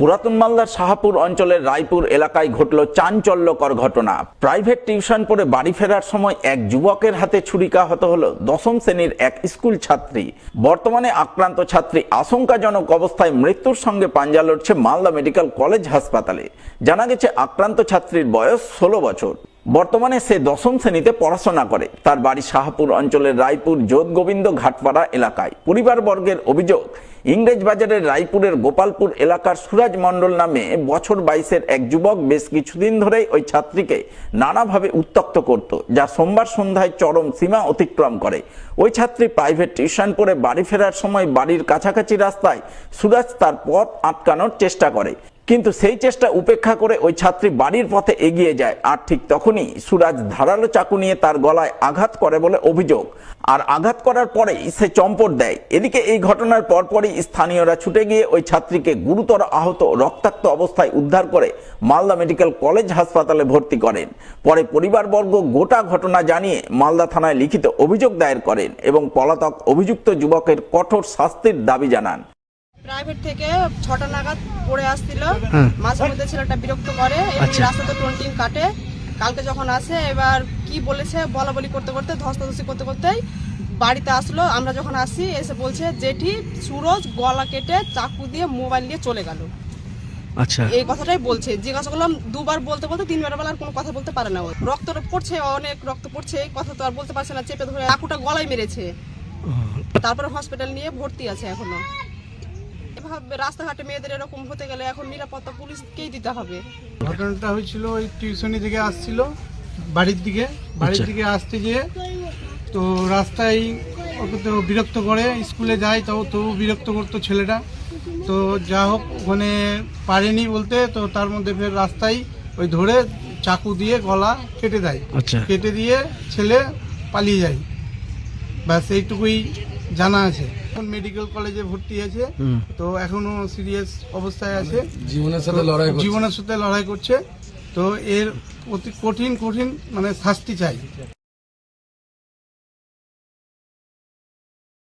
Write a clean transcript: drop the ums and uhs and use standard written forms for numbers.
পুরাতন মালদার শাহপুর অঞ্চলের রায়পুর এলাকায় ঘটল চাঞ্চল্যকর ঘটনা। প্রাইভেট টিউশন পড়ে বাড়ি ফেরার সময় এক যুবকের হাতে ছুরিকাহত হলো দশম শ্রেণীর এক স্কুল ছাত্রী। বর্তমানে আক্রান্ত ছাত্রী আশঙ্কাজনক অবস্থায় মৃত্যুর সঙ্গে পাঞ্জা লড়ছে মালদা মেডিকেল কলেজ হাসপাতালে। জানা গেছে আক্রান্ত ছাত্রীর বয়স 16 বছর। বর্তমানে সে দশম শ্রেণীতে পড়াশোনা করে। তার বাড়ি শাহপুর অঞ্চলের রায়পুর যোধগোবিন্দ ঘাটপাড়া এলাকায়। পরিবারবর্গের অভিযোগ, ইংরেজবাজারের রায়পুরের গোপালপুর এলাকার সুরাজ মণ্ডল নামে বছর 22-এর এক যুবক বেশ কিছুদিন ধরেই ওই ছাত্রীকে নানাভাবে উত্ত্যক্ত করত, যা সোমবার সন্ধ্যায় চরম সীমা অতিক্রম করে। ওই ছাত্রী প্রাইভেট টিউশন পড়ে বাড়ি ফেরার সময় বাড়ির কাছাকাছি রাস্তায় সুরাজ তার পথ আটকানোর চেষ্টা করে, কিন্তু সেই চেষ্টা উপেক্ষা করে ওই ছাত্রী বাড়ির পথে এগিয়ে যায়। আর ঠিক তখনই সুরাজ ধারালো চাকু নিয়ে তার গলায় আঘাত করে বলে অভিযোগ। আর আঘাত করার পরেই সে চম্পট দেয়। এদিকে এই ঘটনার পরপরই স্থানীয়রা ছুটে গিয়ে ওই ছাত্রীকে গুরুতর আহত রক্তাক্ত অবস্থায় উদ্ধার করে মালদা মেডিকেল কলেজ হাসপাতালে ভর্তি করেন। পরে পরিবারবর্গ গোটা ঘটনা জানিয়ে মালদা থানায় লিখিত অভিযোগ দায়ের করেন এবং পলাতক অভিযুক্ত যুবকের কঠোর শাস্তির দাবি জানান। প্রাইভেট থেকে 6টা নাগাদ পড়ে আসছিল, মাঝে মধ্যে ছেলেটা বিরক্ত করে, রাস্তাতে টোনটিং কাটে। কালকে যখন আসে এবার কি বলেছে বলা বলি করতে করতে ধস্তাধস্তি করতে করতেই বাড়িতে আসলো। আমরা যখন আসি এসে বলছে জেঠি সুরজ গলা কেটে চাকু দিয়ে মোবাইল নিয়ে চলে গেল। আচ্ছা, এই কথাটাই বলছে। জিজ্ঞাসা করলাম দুবার বলতে বলতে 3বার বেলা আর কোনো কথা বলতে পারে না। রক্ত পড়ছে, অনেক রক্ত পড়ছে, কথা তো আর বলতে পারছে না, চেপে ধরে চাকুটা গলায় মেরেছে। তারপরে হসপিটাল নিয়ে ভর্তি আছে এখনো। রাস্তাঘাটে মেয়েদের এরকম হতে গেলে এখন নিরাপত্তা পুলিশকেই দিতে হবে। ঘটনাটা হয়েছিল ওই টিউশনি থেকে আসছিল বাড়ির দিকে আসতে গিয়ে তো রাস্তায় ওকে তো বিরক্ত করে, স্কুলে যায় তো বিরক্ত করতো ছেলেটা। তো যা হোক ওখানে পারেনি বলতে, তো তার মধ্যে ফের রাস্তায় ওই ধরে চাকু দিয়ে গলা কেটে দেয়। কেটে দিয়ে ছেলে পালিয়ে যায়। ব্যাস এইটুকুই জানা আছে। এখন মেডিকেল কলেজে ভর্তি আছে, তো এখনো সিরিয়াস অবস্থায় আছে, জীবনের সাথে লড়াই করছে। তো এর অতি কঠিন মানে শাস্তি চাই।